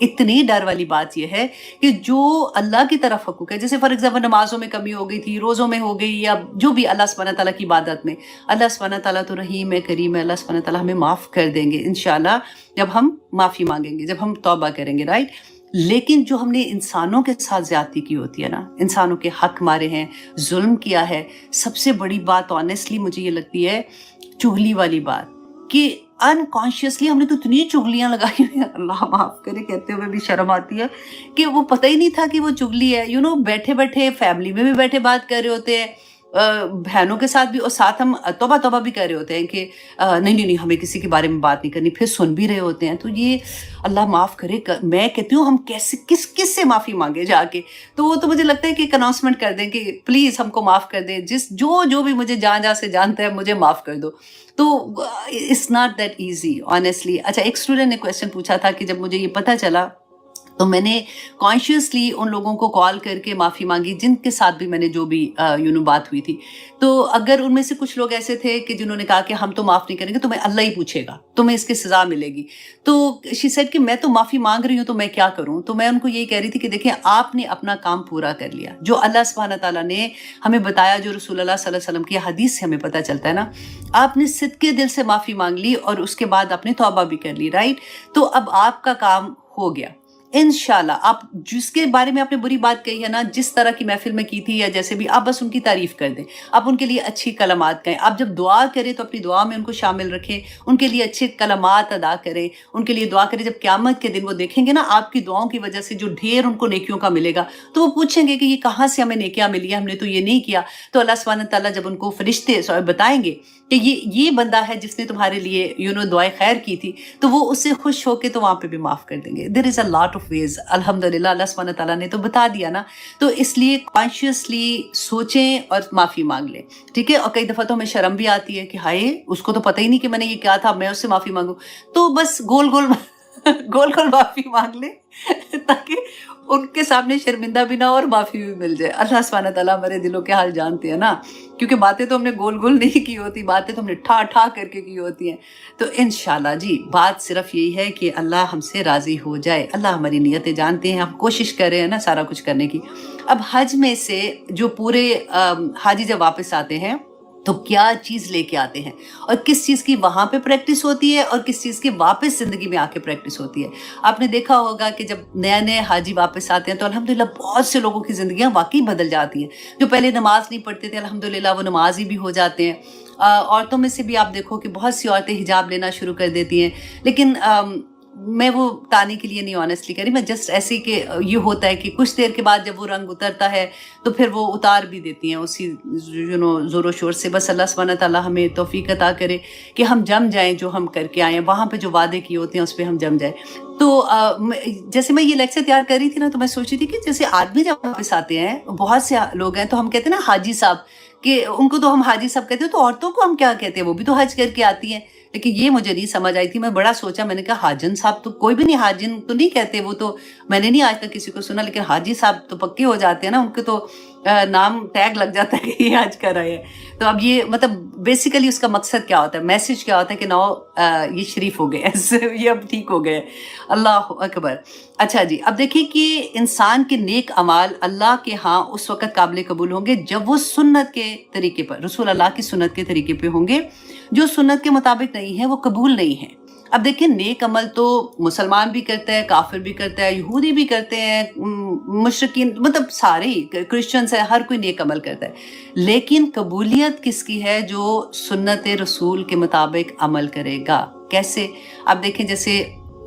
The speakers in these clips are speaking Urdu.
اتنی ڈر والی بات یہ ہے کہ جو اللہ کی طرف حقوق ہے، جیسے فار ایگزامپل نمازوں میں کمی ہو گئی تھی، روزوں میں ہو گئی، یا جو بھی اللہ سبحانہ تعالیٰ کی عبادت میں، اللہ سبحانہ تعالیٰ تو رحیم ہے، کریم ہے، اللہ سبحانہ تعالیٰ ہمیں معاف کر دیں گے انشاءاللہ جب ہم معافی مانگیں گے، جب ہم توبہ کریں گے، رائٹ؟ لیکن جو ہم نے انسانوں کے ساتھ زیادتی کی ہوتی ہے نا، انسانوں کے حق مارے ہیں، ظلم کیا ہے، سب سے بڑی بات آنیسٹلی مجھے یہ لگتی ہے چغلی والی بات، کہ انکانشیسلی ہم نے تو اتنی چغلیاں لگائی ہوئی ہیں، اللہ معاف کرے کہتے ہوئے بھی شرم آتی ہے، کہ وہ پتہ ہی نہیں تھا کہ وہ چغلی ہے، بیٹھے بیٹھے فیملی میں بھی بیٹھے بات کر رہے ہوتے ہیں، بہنوں کے ساتھ بھی، اور ساتھ ہم توبہ توبہ بھی کر رہے ہوتے ہیں کہ نہیں نہیں نہیں ہمیں کسی کے بارے میں بات نہیں کرنی، پھر سن بھی رہے ہوتے ہیں. تو یہ اللہ معاف کرے، میں کہتی ہوں ہم کیسے کس سے معافی مانگے جا کے. تو وہ تو مجھے لگتا ہے کہ ایک اناؤنسمنٹ کر دیں کہ پلیز ہم کو معاف کر دیں، جو بھی مجھے جہاں سے جانتا ہے مجھے معاف کر دو. تو it's not that easy honestly. اچھا، ایک اسٹوڈنٹ نے کویشچن پوچھا تھا کہ جب مجھے یہ پتہ چلا تو میں نے کانشیسلی ان لوگوں کو کال کر کے معافی مانگی جن کے ساتھ بھی میں نے جو بھی بات ہوئی تھی. تو اگر ان میں سے کچھ لوگ ایسے تھے کہ جنہوں نے کہا کہ ہم تو معاف نہیں کریں گے، تمہیں اللہ ہی پوچھے گا، تمہیں اس کی سزا ملے گی. تو شی سیڈ کہ میں تو معافی مانگ رہی ہوں تو میں کیا کروں. تو میں ان کو یہی کہہ رہی تھی کہ دیکھیں، آپ نے اپنا کام پورا کر لیا، جو اللہ سبحانہ تعالیٰ نے ہمیں بتایا، جو رسول اللہ صلی اللہ علیہ وسلم کی حدیث سے ہمیں پتہ چلتا ہے نا، آپ نے صدقے دل سے معافی مانگ لی اور اس کے بعد آپ نے توبہ بھی کر لی، رائٹ؟ تو اب آپ کا کام ہو گیا انشاءاللہ. آپ جس کے بارے میں آپ نے بری بات کہی ہے نا، جس طرح کی محفل میں کی تھی یا جیسے بھی، آپ بس ان کی تعریف کر دیں، آپ ان کے لیے اچھی کلمات کہیں. آپ جب دعا کریں تو اپنی دعا میں ان کو شامل رکھیں، ان کے لیے اچھے کلمات ادا کریں، ان کے لیے دعا کریں. جب قیامت کے دن وہ دیکھیں گے نا آپ کی دعاؤں کی وجہ سے جو ڈھیر ان کو نیکیوں کا ملے گا، تو وہ پوچھیں گے کہ یہ کہاں سے ہمیں نیکیاں ملی ہیں، ہم نے تو یہ نہیں کیا. تو اللہ سبحانہ تعالیٰ جب ان کو فرشتے بتائیں گے کہ یہ بندہ ہے جس نے تمہارے لیے دعائے خیر کی تھی، تو وہ اس سے خوش ہو کے تو وہاں پہ بھی معاف کر دیں گے. دیر از اے لاٹ آف ویز. الحمدللہ اللہ سبحانہ تعالیٰ نے تو بتا دیا نا. تو اس لیے کانشیسلی سوچیں اور معافی مانگ لیں، ٹھیک ہے؟ اور کئی دفعہ تو ہمیں شرم بھی آتی ہے کہ ہائے، اس کو تو پتہ ہی نہیں کہ میں نے یہ کیا تھا، میں اس سے معافی مانگوں. تو بس گول گول گول گول معافی مانگ لیں تاکہ ان کے سامنے شرمندہ بھی نہ ہو اور معافی بھی مل جائے. اللہ سبحانہ تعالیٰ ہمارے دلوں کے حال جانتے ہیں نا، کیونکہ باتیں تو ہم نے گول گول نہیں کی ہوتی، باتیں تو ہم نے ٹھا ٹھا کر کے کی ہوتی ہیں. تو انشاءاللہ جی، بات صرف یہی ہے کہ اللہ ہم سے راضی ہو جائے. اللہ ہماری نیتیں جانتے ہیں، ہم کوشش کر رہے ہیں نا سارا کچھ کرنے کی. اب حج میں سے جو پورے حاجی جب واپس آتے ہیں تو کیا چیز لے کے آتے ہیں، اور کس چیز کی وہاں پہ پریکٹس ہوتی ہے اور کس چیز کی واپس زندگی میں آ کے پریکٹس ہوتی ہے. آپ نے دیکھا ہوگا کہ جب نئے حاجی واپس آتے ہیں تو الحمدللہ بہت سے لوگوں کی زندگیاں واقعی بدل جاتی ہیں. جو پہلے نماز نہیں پڑھتے تھے الحمدللہ وہ نمازی بھی ہو جاتے ہیں. عورتوں میں سے بھی آپ دیکھو کہ بہت سی عورتیں حجاب لینا شروع کر دیتی ہیں. لیکن میں وہ تانے کے لیے نہیں آنیسٹلی کہہ رہی، میں جسٹ ایسی کہ یہ ہوتا ہے کہ کچھ دیر کے بعد جب وہ رنگ اترتا ہے تو پھر وہ اتار بھی دیتی ہیں اسی زور و شور سے. بس اللہ سبحانہ تعالیٰ ہمیں توفیق عطا کرے کہ ہم جم جائیں، جو ہم کر کے آئے ہیں وہاں پہ جو وعدے کیے ہوتے ہیں اس پہ ہم جم جائیں. تو جیسے میں یہ لیکچر تیار کر رہی تھی نا، تو میں سوچ رہی تھی کہ جیسے آدمی جب واپس آتے ہیں، بہت سے لوگ ہیں تو ہم کہتے ہیں نا حاجی صاحب، کہ ان کو تو ہم حاجی صاحب کہتے ہیں، تو عورتوں کو ہم کیا کہتے ہیں؟ وہ بھی تو حج کر کے آتی ہیں. لیکن یہ مجھے نہیں سمجھ آئی تھی. میں بڑا سوچا، میں نے کہا حاجن صاحب تو کوئی بھی نہیں، حاجن تو نہیں کہتے، وہ تو میں نے نہیں آج تک کسی کو سنا. لیکن حاجی صاحب تو پکے ہو جاتے ہیں نا، ان کے تو نام ٹیگ لگ جاتا ہے کہ یہ حج کر رہے ہیں. تو اب یہ مطلب بیسیکلی اس کا مقصد کیا ہوتا ہے، میسج کیا ہوتا ہے کہ نو یہ شریف ہو گئے، یہ اب ٹھیک ہو گئے. اللہ اکبر. اچھا جی، اب دیکھیے کہ انسان کے نیک اعمال اللہ کے ہاں اس وقت قابل قبول ہوں گے جب وہ سنت کے طریقے پر، رسول اللہ کی سنت کے طریقے پہ ہوں گے. جو سنت کے مطابق نہیں ہے وہ قبول نہیں ہے. اب دیکھیں، نیک عمل تو مسلمان بھی کرتا ہے، کافر بھی کرتا ہے، یہودی بھی کرتے ہیں، مشرکین، مطلب سارے ہی، کرسچنس ہیں، ہر کوئی نیک عمل کرتا ہے. لیکن قبولیت کس کی ہے؟ جو سنت رسول کے مطابق عمل کرے گا. کیسے؟ اب دیکھیں، جیسے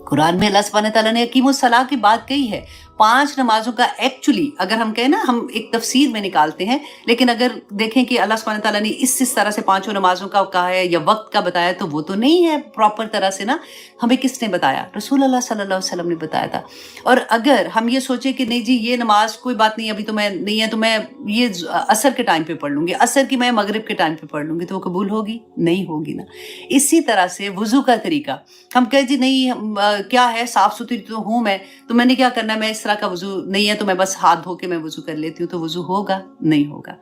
قرآن میں اللہ سبحانہ تعالیٰ نے اقیم الصلاۃ کی بات کہی ہے. 5 نمازوں کا ایکچولی اگر ہم کہیں نا، ہم ایک تفسیر میں نکالتے ہیں، لیکن اگر دیکھیں کہ اللہ سبحانہ تعالیٰ نے اس طرح سے 5 نمازوں کا کہا ہے یا وقت کا بتایا، تو وہ تو نہیں ہے پراپر طرح سے نا. ہمیں کس نے بتایا؟ رسول اللہ صلی اللہ علیہ وسلم نے بتایا تھا. اور اگر ہم یہ سوچیں کہ نہیں جی یہ نماز کوئی بات نہیں، ابھی تو میں نہیں ہے، تو میں یہ عصر کے ٹائم پہ پڑھ لوں گی، عصر کی میں مغرب کے ٹائم پہ پڑھ لوں گی، تو وہ قبول ہوگی؟ نہیں ہوگی نا. اسی طرح سے وضو کا طریقہ، ہم کہیں جی نہیں کیا ہے، صاف ستھری تو ہوں میں، تو میں نے کیا کرنا ہے، میں اس طرح کا وضو نہیں ہے تو میں بس ہاتھ دھو کے میں وضو کر لیتی ہوں، تو وضو ہوگا؟ نہیں ہوگا.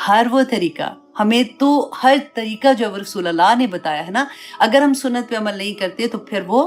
ہر وہ طریقہ ہمیں تو، ہر طریقہ جو رسول اللہ نے بتایا ہے نا، اگر ہم سنت پہ عمل نہیں کرتے تو پھر وہ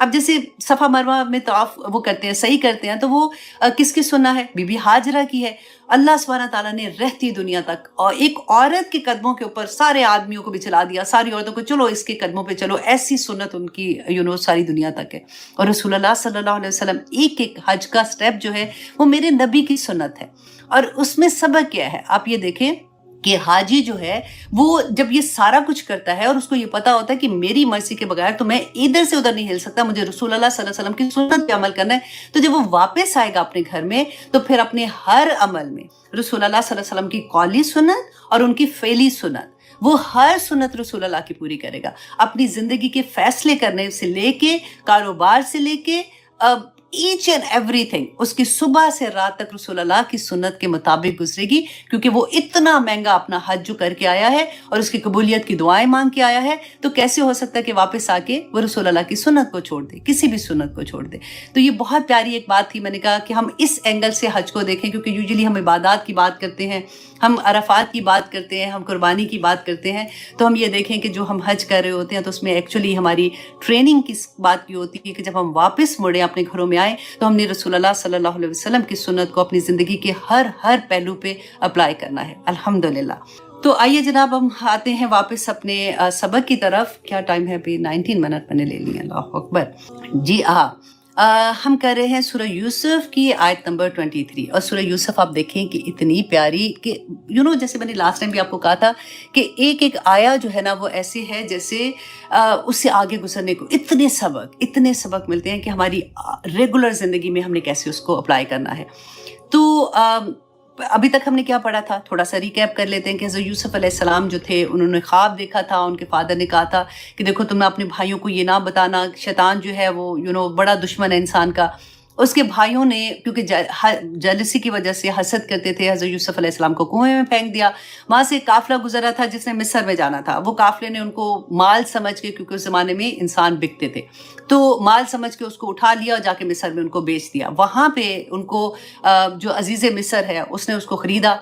اب جیسے صفا مروہ میں طواف وہ کرتے ہیں، صحیح کرتے ہیں، تو وہ کس کی سننا ہے؟ بی بی ہاجرہ کی ہے۔ اللہ سبحانہ تعالیٰ نے رہتی دنیا تک اور ایک عورت کے قدموں کے اوپر سارے آدمیوں کو بھی چلا دیا، ساری عورتوں کو چلو اس کے قدموں پہ چلو، ایسی سنت ان کی ساری دنیا تک ہے۔ اور رسول اللہ صلی اللہ علیہ وسلم ایک ایک حج کا سٹیپ جو ہے وہ میرے نبی کی سنت ہے۔ اور اس میں سبق کیا ہے؟ آپ یہ دیکھیں کہ حاجی جو ہے وہ جب یہ سارا کچھ کرتا ہے اور اس کو یہ پتا ہوتا ہے کہ میری مرضی کے بغیر تو میں ادھر سے ادھر نہیں ہل سکتا، مجھے رسول اللہ صلی اللہ علیہ وسلم کی سنت پہ عمل کرنا ہے، تو جب وہ واپس آئے گا اپنے گھر میں تو پھر اپنے ہر عمل میں رسول اللہ صلی اللہ علیہ وسلم کی قولی سنت اور ان کی فعلی سنت، وہ ہر سنت رسول اللہ کی پوری کرے گا۔ اپنی زندگی کے فیصلے کرنے سے لے کے، کاروبار سے لے کے، ایچ اینڈ ایوری تھنگ اس کی صبح سے رات تک رسول اللہ کی سنت کے مطابق گزرے گی، کیونکہ وہ اتنا مہنگا اپنا حج جو کر کے آیا ہے اور اس کی قبولیت کی دعائیں مانگ کے آیا ہے، تو کیسے ہو سکتا ہے کہ واپس آ کے وہ رسول اللہ کی سنت کو چھوڑ دے، کسی بھی سنت کو چھوڑ دے؟ تو یہ بہت پیاری ایک بات تھی، میں نے کہا کہ ہم اس اینگل سے حج کو دیکھیں، کیونکہ یوزلی ہم عبادات کی بات کرتے ہیں، ہم عرفات کی بات کرتے ہیں، ہم قربانی کی بات کرتے ہیں، تو ہم یہ دیکھیں کہ جو ہم حج کر رہے ہوتے ہیں تو اس میں ایکچولی ہماری ٹریننگ کس بات کی ہوتی ہے کہ جب ہم واپس مڑیں اپنے گھروں میں آئیں تو ہم نے رسول اللہ صلی اللہ علیہ وسلم کی سنت کو اپنی زندگی کے ہر پہلو پہ اپلائی کرنا ہے، الحمدللہ۔ تو آئیے جناب ہم آتے ہیں واپس اپنے سبق کی طرف۔ کیا ٹائم ہے ابھی؟ 19 منٹ میں نے لے لی، اللہ اکبر۔ جی ہم کر رہے ہیں سورہ یوسف کی آیت نمبر 23، اور سورہ یوسف آپ دیکھیں کہ اتنی پیاری کہ جیسے میں نے لاسٹ ٹائم بھی آپ کو کہا تھا کہ ایک ایک آیا جو ہے نا وہ ایسے ہے جیسے اس سے آگے گزرنے کو اتنے سبق ملتے ہیں کہ ہماری ریگولر زندگی میں ہم نے کیسے اس کو اپلائی کرنا ہے۔ تو ابھی تک ہم نے کیا پڑھا تھا، تھوڑا سا ریکیپ کر لیتے ہیں کہ حضرت یوسف علیہ السلام جو تھے انہوں نے خواب دیکھا تھا، ان کے فادر نے کہا تھا کہ دیکھو تم اپنے بھائیوں کو یہ نہ بتانا، شیطان جو ہے وہ بڑا دشمن ہے انسان کا۔ اس کے بھائیوں نے کیونکہ جیلسی کی وجہ سے حسد کرتے تھے، حضرت یوسف علیہ السلام کو کنویں میں پھینک دیا۔ وہاں سے قافلہ گزرا تھا جس نے مصر میں جانا تھا، وہ قافلے نے ان کو مال سمجھ کے، کیونکہ اس زمانے میں انسان بکتے تھے، تو مال سمجھ کے اس کو اٹھا لیا اور جا کے مصر میں ان کو بیچ دیا۔ وہاں پہ ان کو جو عزیز مصر ہے اس نے اس کو خریدا۔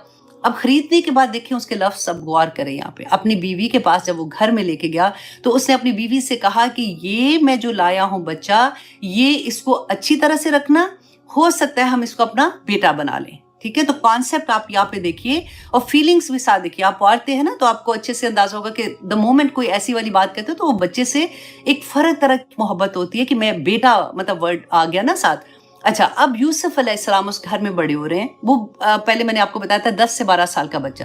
اب خریدنے کے بعد دیکھیں اس کے لفظ، اب غور کریں یہاں پہ، اپنی بیوی کے پاس جب وہ گھر میں لے کے گیا تو اس نے اپنی بیوی سے کہا کہ یہ میں جو لایا ہوں بچہ، یہ اس کو اچھی طرح سے رکھنا، ہو سکتا ہے ہم اس کو اپنا بیٹا بنا لیں۔ ٹھیک ہے، تو کانسیپٹ آپ یہاں پہ دیکھیے اور فیلنگز بھی ساتھ دیکھیے۔ آپ پڑھتے ہیں نا تو آپ کو اچھے سے اندازہ ہوگا کہ دا مومنٹ کوئی ایسی والی بات کرتے تو وہ بچے سے ایک فرق طرح کی محبت ہوتی ہے کہ میں بیٹا، مطلب ورڈ آ گیا نا ساتھ۔ اچھا، اب یوسف علیہ السلام اس گھر میں بڑے ہو رہے ہیں، وہ پہلے میں نے آپ کو بتایا تھا 10 سے 12 سال کا بچہ،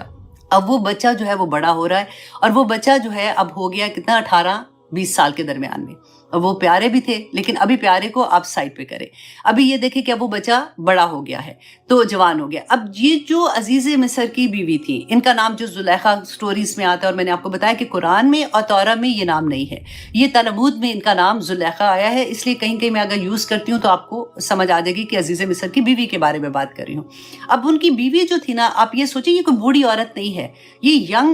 اب وہ بچہ جو ہے وہ بڑا ہو رہا ہے، اور وہ بچہ جو ہے اب ہو گیا کتنا، 18-20 سال کے درمیان میں۔ وہ پیارے بھی تھے لیکن ابھی پیارے کو آپ سائڈ پہ کریں۔ ابھی یہ دیکھیں کہ اب وہ بچہ بڑا ہو گیا ہے تو جوان ہو گیا۔ اب یہ جو عزیز مصر کی بیوی تھی، ان کا نام جو زلیخا سٹوریز میں آتا ہے، اور میں نے آپ کو بتایا کہ قرآن میں اور تورات میں یہ نام نہیں ہے، یہ تلمود میں ان کا نام زلیخا آیا ہے، اس لیے کہیں میں اگر یوز کرتی ہوں تو آپ کو سمجھ آ جائے گی کہ عزیز مصر کی بیوی کے بارے میں بات کر رہی ہوں۔ اب ان کی بیوی جو تھی نا، آپ یہ سوچیں یہ کوئی بوڑھی عورت نہیں ہے، یہ ینگ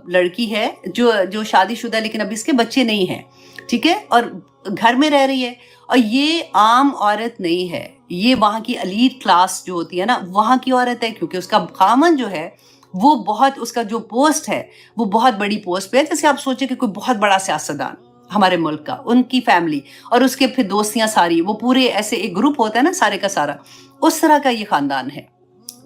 لڑکی ہے جو شادی شدہ، لیکن ابھی اس کے بچے نہیں ہیں، ٹھیک ہے، اور گھر میں رہ رہی ہے، اور یہ عام عورت نہیں ہے، یہ وہاں کی ایلیٹ کلاس جو ہوتی ہے نا وہاں کی عورت ہے، کیونکہ اس کا خامن جو ہے وہ بہت، اس کا جو پوسٹ ہے وہ بہت بڑی پوسٹ پہ ہے، جیسے آپ سوچیں کہ کوئی بہت بڑا سیاستدان ہمارے ملک کا، ان کی فیملی اور اس کے پھر دوستیاں ساری، وہ پورے ایسے ایک گروپ ہوتا ہے نا سارے کا سارا، اس طرح کا یہ خاندان ہے۔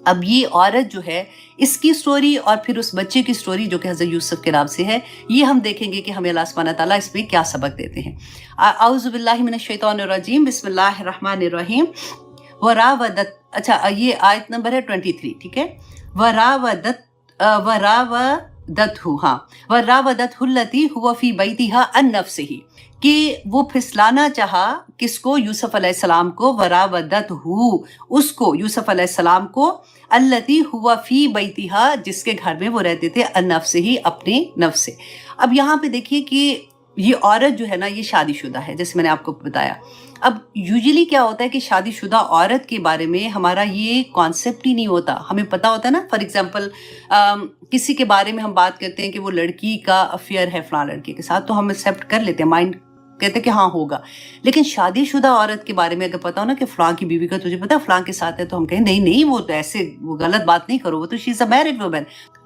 اب یہ عورت جو ہے، اس کی سٹوری اور پھر اس بچے کی سٹوری جو کہ حضرت یوسف کے نام سے ہے، یہ ہم دیکھیں گے کہ ہمیں اللہ سبحانہ تعالیٰ اس میں کیا سبق دیتے ہیں۔ اعوذ باللہ من الشیطان الرجیم، بسم اللہ الرحمن الرحیم۔ وراودت، اچھا یہ آیت نمبر ہے 23، ٹھیک ہے۔ وراودتہ التی هو فی بیتہا عن نفسہ، کہ وہ پھسلانا چاہا کس کو، یوسف علیہ السلام کو، وراودتہ اس کو، یوسف علیہ السلام کو، التی ہوا فی بیتہا جس کے گھر میں وہ رہتے تھے، عن نفسہ اپنے نفس سے۔ اب یہاں پہ دیکھیے کہ یہ عورت جو ہے نا یہ شادی شدہ ہے، جیسے میں نے آپ کو بتایا۔ اب یوزلی کیا ہوتا ہے کہ شادی شدہ عورت کے بارے میں ہمارا یہ کانسیپٹ ہی نہیں ہوتا، ہمیں پتہ ہوتا ہے نا، فار ایگزامپل کسی کے بارے میں ہم بات کرتے ہیں کہ وہ لڑکی کا افیئر ہے فلاں لڑکے کے ساتھ، تو ہم ایکسیپٹ کر لیتے ہیں، مائنڈ کہتے کہ ہاں ہوگا۔ لیکن شادی شدہ عورت کے بارے میں اگر پتا ہو نا کہ فلاں کی بیوی کا تجھے پتا فلاں کے ساتھ ہے، تو ہم کہیں نہیں وہ تو ایسے، وہ غلط بات نہیں کرو، وہ تو شی از اے میرڈ وومن۔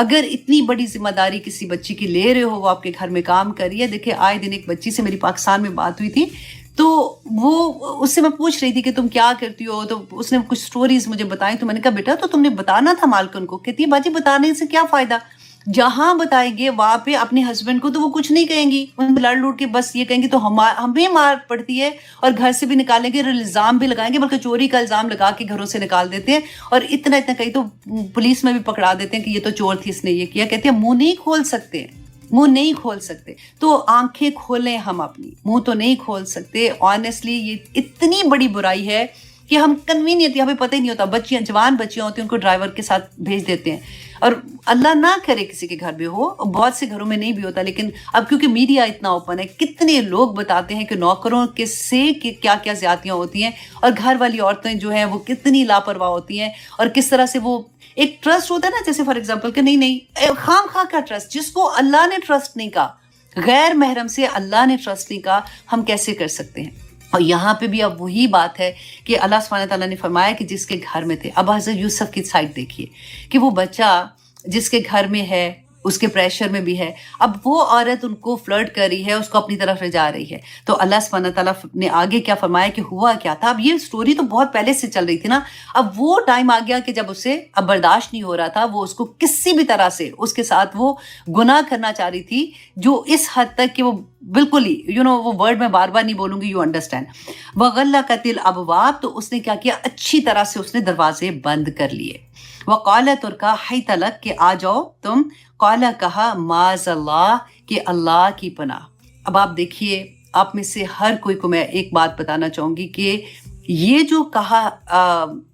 اگر اتنی بڑی ذمہ داری کسی بچی کی لے رہے ہو، وہ آپ کے گھر میں کام کر رہی ہے. دیکھیں آئے دن ایک بچی سے میری پاکستان میں بات ہوئی تھی، تو وہ اس سے میں پوچھ رہی تھی کہ تم کیا کرتی ہو، تو اس نے کچھ سٹوریز مجھے بتائیں. تو میں نے کہا بیٹا تو تم نے بتانا تھا مالکن کو. کہتی ہے باجی بتانے سے کیا فائدہ، جہاں بتائیں گے وہاں پہ اپنے ہسبینڈ کو تو وہ کچھ نہیں کہیں گی، ان لڑ لوٹ کے بس یہ کہیں گے تو ہمیں مار پڑتی ہے، اور گھر سے بھی نکالیں گے، الزام بھی لگائیں گے، بلکہ چوری کا الزام لگا کے گھروں سے نکال دیتے ہیں، اور اتنا کہیں تو پولیس میں بھی پکڑا دیتے ہیں کہ یہ تو چور تھی، اس نے یہ کیا. کہتے ہیں منہ نہیں کھول سکتے، منہ نہیں کھول سکتے. تو آنکھیں کھولیں ہم اپنی، منہ تو نہیں کھول سکتے. آنیسٹلی یہ اتنی بڑی برائی ہے کہ ہم کنوینئنٹ، ہمیں پتہ ہی نہیں ہوتا. بچیاں، جوان بچیاں ہوتی ہیں، ان کو ڈرائیور کے ساتھ بھیج دیتے ہیں، اور اللہ نہ کرے کسی کے گھر میں ہو، بہت سے گھروں میں نہیں بھی ہوتا، لیکن اب کیونکہ میڈیا اتنا اوپن ہے، کتنے لوگ بتاتے ہیں کہ نوکروں کے سے کیا کیا زیادتیاں ہوتی ہیں، اور گھر والی عورتیں جو ہیں وہ کتنی لاپرواہ ہوتی ہیں، اور کس طرح سے وہ ایک ٹرسٹ ہوتا ہے نا، جیسے فار ایگزامپل کہ نہیں خام خواہ کا ٹرسٹ، جس کو اللہ نے ٹرسٹ نہیں کہا، غیر محرم سے اللہ نے ٹرسٹ نہیں کہا، ہم کیسے کر سکتے ہیں. اور یہاں پہ بھی اب وہی بات ہے کہ اللہ سبحانہ تعالیٰ نے فرمایا کہ جس کے گھر میں تھے. اب حضرت یوسف کی سائڈ دیکھیے کہ وہ بچہ جس کے گھر میں ہے، اس کے پریشر میں بھی ہے، اب وہ عورت ان کو فلرٹ کر رہی ہے، اس کو اپنی طرف لے جا رہی ہے. تو اللہ سبحانہ تعالیٰ نے آگے کیا فرمایا کہ ہوا کیا تھا. اب یہ سٹوری تو بہت پہلے سے چل رہی تھی نا، اب وہ ٹائم آ گیا کہ جب اسے اب برداشت نہیں ہو رہا تھا، وہ اس کو کسی بھی طرح سے اس کے ساتھ وہ گناہ کرنا چاہ رہی تھی، جو اس حد تک کہ وہ بالکل ہی وہ ورڈ میں بار بار نہیں بولوں گی، یو انڈرسٹینڈ. وغلقت الابواب، تو اس نے کیا کیا، اچھی طرح سے اس نے دروازے بند کر لیے. وقالت، اور کہا، حیت لک، کہ آ جاؤ تم. قال، کہا، معاذ اللہ، کہ اللہ کی پناہ. اب آپ دیکھیے، آپ میں سے ہر کوئی کو میں ایک بات بتانا چاہوں گی کہ یہ جو کہا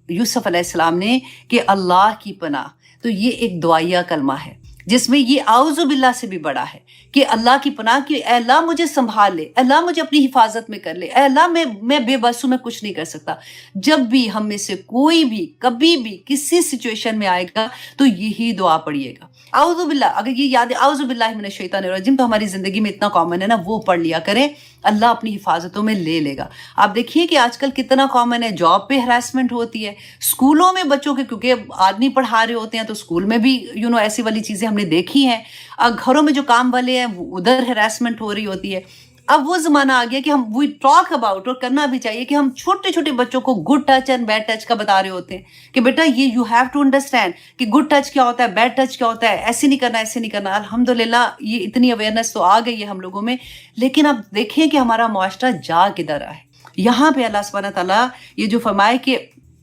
یوسف علیہ السلام نے کہ اللہ کی پناہ، تو یہ ایک دعائیہ کلمہ ہے جس میں یہ اعوذ باللہ سے بھی بڑا ہے کہ اللہ کی پناہ، کہ اے اللہ مجھے سنبھال لے، اے اللہ مجھے اپنی حفاظت میں کر لے، اے اللہ میں بے بس ہوں، میں کچھ نہیں کر سکتا. جب بھی ہم میں سے کوئی بھی کبھی بھی کسی سچویشن میں آئے گا تو یہی دعا پڑھیے گا، اعوذ باللہ. اگر یہ یاد ہے اعوذ باللہ من الشیطان الرجیم، تو ہماری زندگی میں اتنا کامن ہے نا، وہ پڑھ لیا کریں، اللہ اپنی حفاظتوں میں لے لے گا. آپ دیکھیے کہ آج کل کتنا کامن ہے، جاب پہ ہراسمنٹ ہوتی ہے، اسکولوں میں بچوں کے، کیونکہ آدمی پڑھا رہے ہوتے ہیں تو اسکول میں بھی ایسی والی چیزیں ہم نے دیکھی ہیں. گھروں میں جو کام والے ہیں ادھر ہراسمنٹ ہو رہی ہوتی ہے. اب وہ زمانہ آ گیا کہ ہم وی ٹاک اباؤٹ، اور کرنا بھی چاہیے، کہ ہم چھوٹے چھوٹے بچوں کو good touch and bad touch کا بتا رہے ہوتے ہیں کہ بیٹا یہ یو ہیو ٹو انڈرسٹینڈ کہ گڈ ٹچ کیا ہوتا ہے، بیڈ ٹچ کیا ہوتا ہے، ایسے نہیں کرنا، ایسے نہیں کرنا. الحمدللہ یہ اتنی اویئرنیس تو آ گئی ہے ہم لوگوں میں، لیکن اب دیکھیں کہ ہمارا معاشرہ جا کدھر رہا ہے. یہاں پہ اللہ سبحانہ تعالیٰ یہ جو فرمائے کہ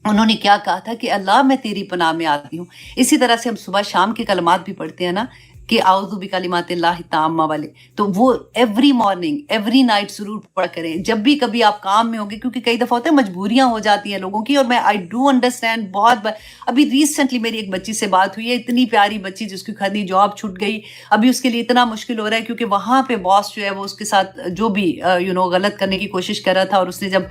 انہوں نے کیا کہا تھا کہ اللہ میں تیری پناہ میں آتی ہوں. اسی طرح سے ہم صبح شام کے کلمات بھی پڑھتے ہیں نا، کہ اعوذ بکلمات اللہ التامہ والے، تو وہ ایوری مارننگ ایوری نائٹ ضرور پڑھ کریں جب بھی کبھی آپ کام میں ہوگے، کیونکہ کئی دفعہ ہوتا ہے مجبوریاں ہو جاتی ہیں لوگوں کی. اور میں آئی ڈو انڈرسٹینڈ بہت ابھی ریسنٹلی میری ایک بچی سے بات ہوئی ہے، اتنی پیاری بچی جس کی خدی جاب چھوٹ گئی. ابھی اس کے لیے اتنا مشکل ہو رہا ہے کیونکہ وہاں پہ باس جو ہے وہ اس کے ساتھ جو بھی غلط کرنے کی کوشش کر رہا تھا، اور اس نے جب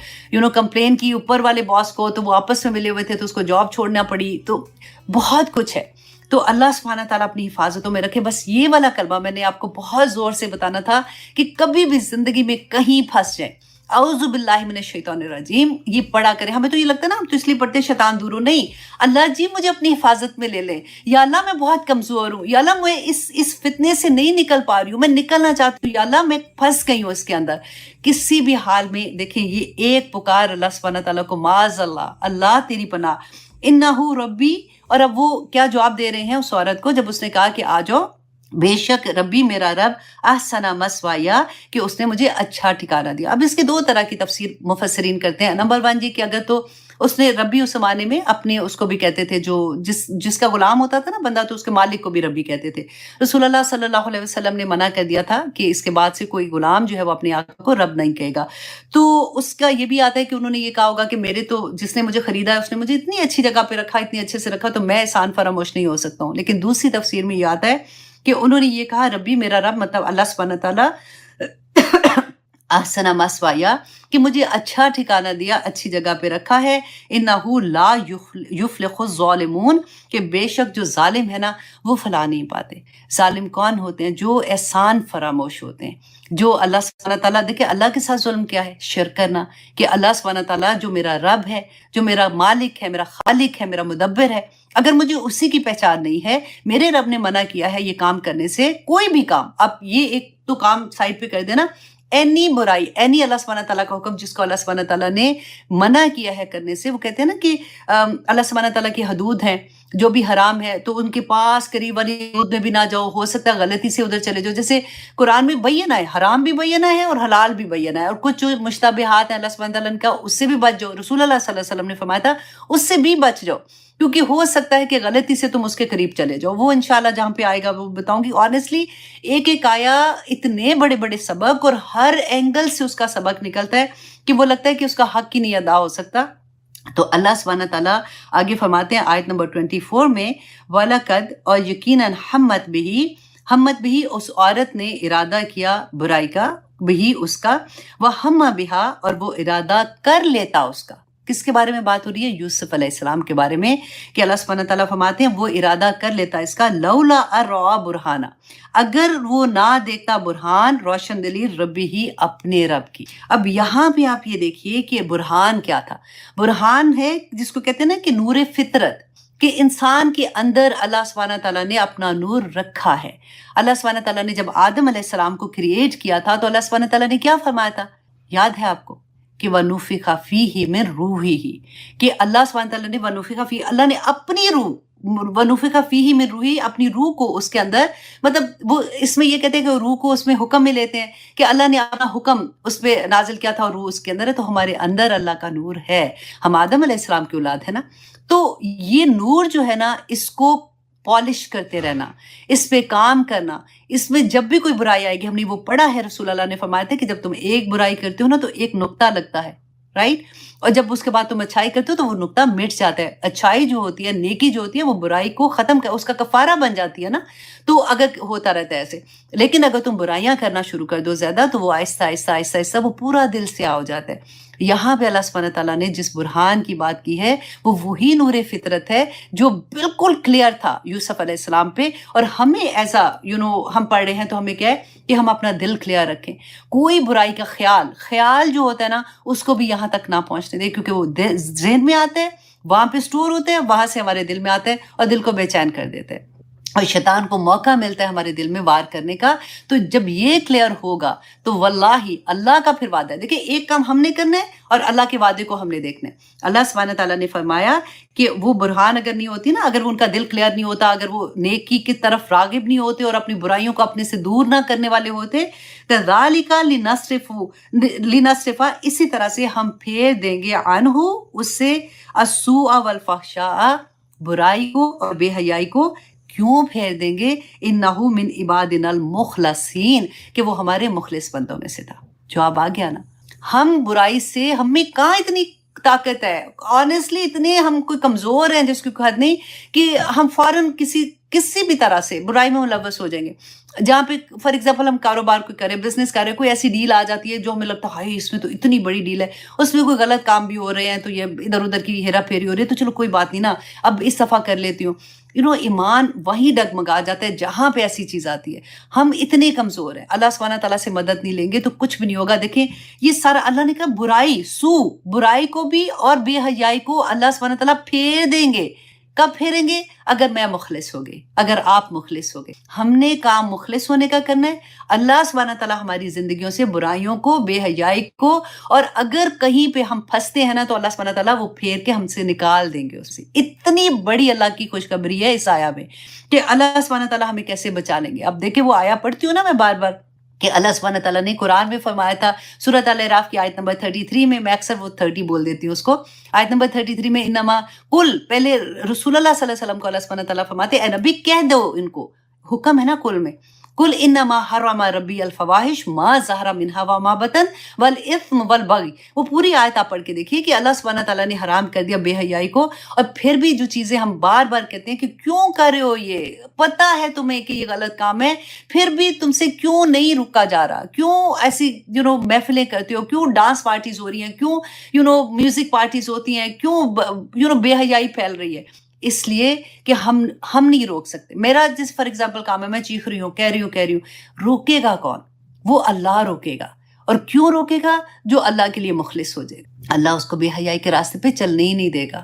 کمپلین کی اوپر والے باس کو، تو وہ آپس میں ملے ہوئے تھے، تو اس کو جاب چھوڑنا پڑی. تو بہت کچھ ہے. تو اللہ سبحانہ تعالیٰ اپنی حفاظتوں میں رکھے. بس یہ والا کلمہ میں نے آپ کو بہت زور سے بتانا تھا کہ کبھی بھی زندگی میں کہیں پھنس جائیں، اعوذ باللہ من الشیطان الرجیم یہ پڑھا کریں. ہمیں تو یہ لگتا ہے نا ہم تو اس لیے پڑھتے ہیں شیطان دور ہو، نہیں، اللہ جی مجھے اپنی حفاظت میں لے لیں، یا اللہ میں بہت کمزور ہوں، یا اللہ میں اس فتنے سے نہیں نکل پا رہی ہوں، میں نکلنا چاہتی ہوں، یا اللہ میں پھنس گئی ہوں اس کے اندر. کسی بھی حال میں دیکھیں یہ ایک پکار اللہ سبحانہ تعالیٰ کو، معاذ اللہ، اللہ تیری پناہ، انہو ربی. اور اب وہ کیا جواب دے رہے ہیں اس عورت کو جب اس نے کہا کہ آ جاؤ، بے شک ربی میرا رب احسن مثوایا، کہ اس نے مجھے اچھا ٹھکانہ دیا. اب اس کے دو طرح کی تفسیر مفسرین کرتے ہیں. نمبر 1 جی کہ اگر تو اس نے ربی اس زمانے میں اپنے اس کو بھی کہتے تھے، جو جس کا غلام ہوتا تھا نا بندہ، تو اس کے مالک کو بھی ربی کہتے تھے. رسول اللہ صلی اللہ علیہ وسلم نے منع کر دیا تھا کہ اس کے بعد سے کوئی غلام جو ہے وہ اپنے آقا کو رب نہیں کہے گا. تو اس کا یہ بھی آتا ہے کہ انہوں نے یہ کہا ہوگا کہ میرے تو جس نے مجھے خریدا ہے اس نے مجھے اتنی اچھی جگہ پہ رکھا، اتنی اچھے سے رکھا، تو میں احسان فراموش نہیں ہو سکتا ہوں. لیکن دوسری تفسیر میں یہ آتا ہے کہ انہوں نے یہ کہا ربی میرا رب، مطلب اللہ سبحانہ تعالیٰ احسن مثوایا، کہ مجھے اچھا ٹھکانہ دیا، اچھی جگہ پہ رکھا ہے. انہو لا یفلح الظالمون، کہ بے شک جو ظالم ہے نا وہ فلاح نہیں پاتے. ظالم کون ہوتے ہیں؟ جو احسان فراموش ہوتے ہیں، جو اللہ سبحانہ تعالیٰ، دیکھیں اللہ کے ساتھ ظلم کیا ہے؟ شرک کرنا. کہ اللہ سبحانہ تعالیٰ جو میرا رب ہے، جو میرا مالک ہے، میرا خالق ہے، میرا مدبر ہے، اگر مجھے اسی کی پہچان نہیں ہے، میرے رب نے منع کیا ہے یہ کام کرنے سے، کوئی بھی کام، اب یہ ایک تو کام سائڈ پہ کر دینا، اینی برائی، اینی اللہ سبحانہ تعالیٰ کا حکم جس کو اللہ سبحانہ تعالیٰ نے منع کیا ہے کرنے سے، وہ کہتے ہیں نا کہ اللہ سبحانہ تعالیٰ کی حدود ہیں، جو بھی حرام ہے تو ان کے پاس قریب والی حدود میں بھی نہ جاؤ، ہو سکتا ہے غلطی سے ادھر چلے جاؤ، جیسے قرآن میں بینہ ہے، حرام بھی بینہ ہے اور حلال بھی بینہ ہے، اور کچھ جو مشتبہات ہیں اللہ سبحانہ تعالیٰ کا، اس سے بھی بچ جاؤ، رسول اللہ صلی اللہ علیہ وسلم نے فرمایا تھا اس سے بھی بچ جاؤ، کیونکہ ہو سکتا ہے کہ غلطی سے تم اس کے قریب چلے جاؤ، وہ انشاءاللہ جہاں پہ آئے گا وہ بتاؤں گی۔ آنیسٹلی ایک ایک آیا اتنے بڑے بڑے سبق، اور ہر اینگل سے اس کا سبق نکلتا ہے کہ وہ لگتا ہے کہ اس کا حق ہی نہیں ادا ہو سکتا۔ تو اللہ سبحانہ تعالیٰ آگے فرماتے ہیں آیت نمبر 24 میں، وَلَقَدْ، اور یقیناً ہمت بھی اس عورت نے ارادہ کیا برائی کا، بھی اس کا، وَهَمَّ بِهَا، اور وہ ارادہ کر لیتا اس کا۔ کس کے بارے میں بات ہو رہی ہے؟ یوسف علیہ السلام کے بارے میں، کہ اللہ سبحانہ تعالیٰ فرماتے ہیں وہ ارادہ کر لیتا اس کا، لولا ارعا برہانہ، اگر وہ نہ دیکھتا برہان، روشن دلی ربی ہی، اپنے رب کی۔ اب یہاں بھی آپ یہ دیکھیے کہ برہان کیا تھا؟ برہان ہے جس کو کہتے ہیں نا کہ نور فطرت، کہ انسان کے اندر اللہ سبحانہ تعالیٰ نے اپنا نور رکھا ہے۔ اللہ سبحانہ تعالیٰ نے جب آدم علیہ السلام کو کریٹ کیا تھا تو اللہ سبحانہ تعالیٰ نے کیا فرمایا تھا؟ یاد ہے آپ کو کہ وَنُفِخَ فِيهِ مِن رُوحِهِ، کہ اللہ سبحانہ تعالیٰ نے وَنُفِخَ فِيهِ، اللہ نے اپنی روح، وَنُفِخَ فِيهِ مِن رُوحِهِ، اپنی روح کو اس کے اندر، مطلب وہ اس میں یہ کہتے ہیں کہ روح کو اس میں حکم میں لیتے ہیں کہ اللہ نے اپنا حکم اس پہ نازل کیا تھا اور روح اس کے اندر ہے، تو ہمارے اندر اللہ کا نور ہے، ہم آدم علیہ السلام کی اولاد ہے نا، تو یہ نور جو ہے نا اس کو پالش کرتے رہنا، اس پہ کام کرنا، اس میں جب بھی کوئی برائی آئے گی، ہم نے وہ پڑھا ہے، رسول اللہ نے فرمایا تھا کہ جب تم ایک برائی کرتے ہو نا تو ایک نقطہ لگتا ہے، رائٹ، اور جب اس کے بعد تم اچھائی کرتے ہو تو وہ نقطہ مٹ جاتا ہے۔ اچھائی جو ہوتی ہے، نیکی جو ہوتی ہے، وہ برائی کو ختم کر، اس کا کفارہ بن جاتی ہے نا، تو اگر ہوتا رہتا ہے ایسے، لیکن اگر تم برائیاں کرنا شروع کر دو زیادہ تو وہ آہستہ آہستہ آہستہ آہستہ وہ پورا دل سے ہو جاتا ہے۔ یہاں پہ اللہ سبحانہ تعالیٰ نے جس برہان کی بات کی ہے وہ وہی نور فطرت ہے جو بالکل کلیئر تھا یوسف علیہ السلام پہ، اور ہمیں ایسا ہم پڑھ رہے ہیں تو ہمیں کیا ہے کہ ہم اپنا دل کلیئر رکھیں، کوئی برائی کا خیال جو ہوتا ہے نا اس کو بھی یہاں تک نہ پہنچنے دیں، کیونکہ وہ ذہن میں آتا ہے، وہاں پہ سٹور ہوتے ہیں، وہاں سے ہمارے دل میں آتا ہے اور دل کو بے چین کر دیتے ہیں، اور شیطان کو موقع ملتا ہے ہمارے دل میں وار کرنے کا۔ تو جب یہ کلیئر ہوگا تو واللہ اللہ کا پھر وعدہ ہے، دیکھیں ایک کام ہم نے کرنا ہے اور اللہ کے وعدے کو ہم نے دیکھنا ہے۔ اللہ سبحانہ تعالیٰ نے فرمایا کہ وہ برہان اگر نہیں ہوتی نا، اگر وہ ان کا دل کلیئر نہیں ہوتا، اگر وہ نیکی کی طرف راغب نہیں ہوتے اور اپنی برائیوں کو اپنے سے دور نہ کرنے والے ہوتے، كَذَلِكَ لِنَصْرِفَ، اسی طرح سے ہم پھیر دیں گے عنہ، اس سے، السوء والفحشاء، برائی کو اور بے حیائی کو۔ کیوں پھیر دیں گے؟ انہو من عبادنا المخلصین، کہ وہ ہمارے مخلص بندوں میں سے تھا۔ جواب آ گیا نا، ہم برائی سے، ہم میں کہاں اتنی طاقت ہے، آنیسٹلی اتنے ہم کوئی کمزور ہیں جس کی کوئی حد نہیں، کہ ہم فوراً کسی بھی طرح سے برائی میں ملوث ہو جائیں گے۔ جہاں پہ فار ایگزامپل ہم کاروبار کوئی کریں، بزنس کر رہے ہیں، کوئی ایسی ڈیل آ جاتی ہے جو ہمیں لگتا ہے ہائی اس میں تو اتنی بڑی ڈیل ہے، اس میں کوئی غلط کام بھی ہو رہے ہیں تو یہ ادھر ادھر کی ہیرا پھیری ہو رہی ہے، تو چلو کوئی بات نہیں نا، اب اس دفعہ کر لیتی ہوں۔ ایمان وہی ڈگمگا جاتا ہے جہاں پہ ایسی چیز آتی ہے۔ ہم اتنے کمزور ہیں، اللہ سبحانہ تعالیٰ سے مدد نہیں لیں گے تو کچھ بھی نہیں ہوگا۔ دیکھیں یہ سارا اللہ نے کہا برائی کو بھی اور بے حیائی کو اللہ سبحانہ تعالیٰ پھیر دیں گے۔ کب پھیریں گے؟ اگر میں مخلص ہو گئی، اگر آپ مخلص ہو گئے۔ ہم نے کام مخلص ہونے کا کرنا ہے۔ اللہ سبحانہ تعالیٰ ہماری زندگیوں سے برائیوں کو، بے حیائی کو، اور اگر کہیں پہ ہم پھنستے ہیں نا تو اللہ سبحانہ تعالیٰ وہ پھیر کے ہم سے نکال دیں گے اس سے۔ اتنی بڑی اللہ کی خوشخبری ہے اس آیا میں کہ اللہ سبحانہ تعالیٰ ہمیں کیسے بچا لیں گے۔ اب دیکھیں وہ آیا پڑھتی ہوں نا میں بار بار، کہ اللہ سبحانہ تعالیٰ نے قرآن میں فرمایا تھا، سورۃ الاعراف کی آیت نمبر 33 میں اکثر وہ 30 بول دیتی ہوں اس کو، آیت نمبر 33 میں انما کل، پہلے رسول اللہ صلی اللہ علیہ وسلم کو اللہ سبحانہ تعالیٰ فرماتے ہیں اے نبی کہہ دو ان کو، حکم ہے نا کل میں، کل انما حرم ربی الفواحش ما ظہر منہا وما بطن والاثم والبغی۔ وہ پوری آیت آپ پڑھ کے دیکھیے کہ اللہ سبحانہ تعالیٰ نے حرام کر دیا بے حیائی کو، اور پھر بھی جو چیزیں ہم بار بار کہتے ہیں کہ کیوں کر رہے ہو، یہ پتہ ہے تمہیں کہ یہ غلط کام ہے، پھر بھی تم سے کیوں نہیں رکا جا رہا، کیوں ایسی محفلیں کرتے ہو، کیوں ڈانس پارٹیز ہو رہی ہیں، کیوں میوزک پارٹیز ہوتی ہیں، کیوں بے حیائی پھیل رہی ہے؟ اس لیے کہ ہم نہیں روک سکتے۔ میرا جس فار ایگزامپل کام ہے، میں چیخ رہی ہوں، کہہ رہی ہوں، روکے گا کون؟ وہ اللہ روکے گا۔ اور کیوں روکے گا؟ جو اللہ کے لیے مخلص ہو جائے گا، اللہ اس کو بے حیائی کے راستے پہ چلنے ہی نہیں دے گا۔